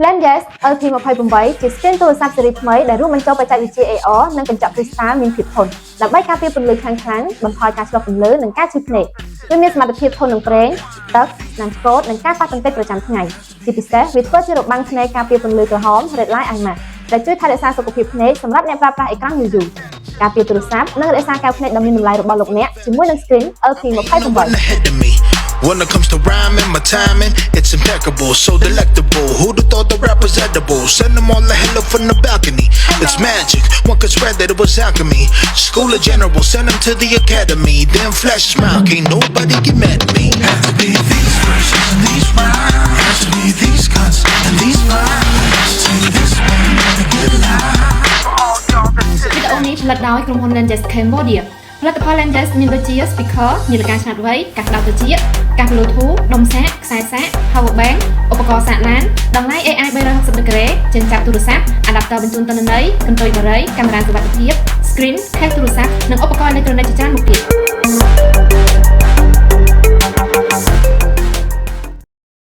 Plan Yes LP28 ជា skin ទូរស័ព្ទស៊េរីថ្មីដែលរួមបញ្ចូលបច្ចេកវិទ្យា AR និងកញ្ចក់ crystal មានភាពធន់ដើម្បីការពារពន្លឺខ្លាំងៗបន្ថយការឆ្លុះពន្លឺនិងការឈឺភ្នែកវាមានសមត្ថភាពធន់នឹងប្រេងទឹកនិងឆ្កូតនិងការប៉ះទង្គិចប្រចាំថ្ងៃជាពិសេសវាធ្វើជារបាំងភ្នែកការពារពន្លឺក្រហម Red Light Eye Mask ដែលជួយថែរក្សាសុខភាពភ្នែកសម្រាប់អ្នកប្រើប្រាស់អេក្រង់យូរៗការពារទូរស័ព្ទនិងរក្សាកែវភ្នែកដ៏មានតម្លៃរបស់លោកអ្នកជាមួយនឹង screen LP28 When it comes to rhyming, my timing, it's impeccable, so delectable. Who'd have thought the rap was edible? Send them all the hell up from the balcony. It's magic, one could swear that it was alchemy. School of General, send them to the academy. Then flash smile, can't nobody get mad at me. Has to be these verses and these rhymes. Has to be these cuts and these lines. Take this one and get live. វីដេអូនេះផលិតដោយក្រុមហ៊ុន Lenses Cambodia ផលិតផល Lenses មានដូចជា speaker នាឡិកាឆ្លាតវៃ កាសក្តៅត្រចៀក កាស Bluetooth ដុំសាក ខ្សែសាក power bank ឧបករណ៍សាកឡាន តម្លៃ AI 360 ដឺក្រេ ចិញ្ចប់ទូរស័ព្ទ adapter បញ្ជូនទិន្នន័យ កន្ទុយបារី កាមេរ៉ាសុវត្ថិភាព screen ខេសទូរស័ព្ទ និងឧបករណ៍អេឡិចត្រូនិកជាច្រើនមុខទៀត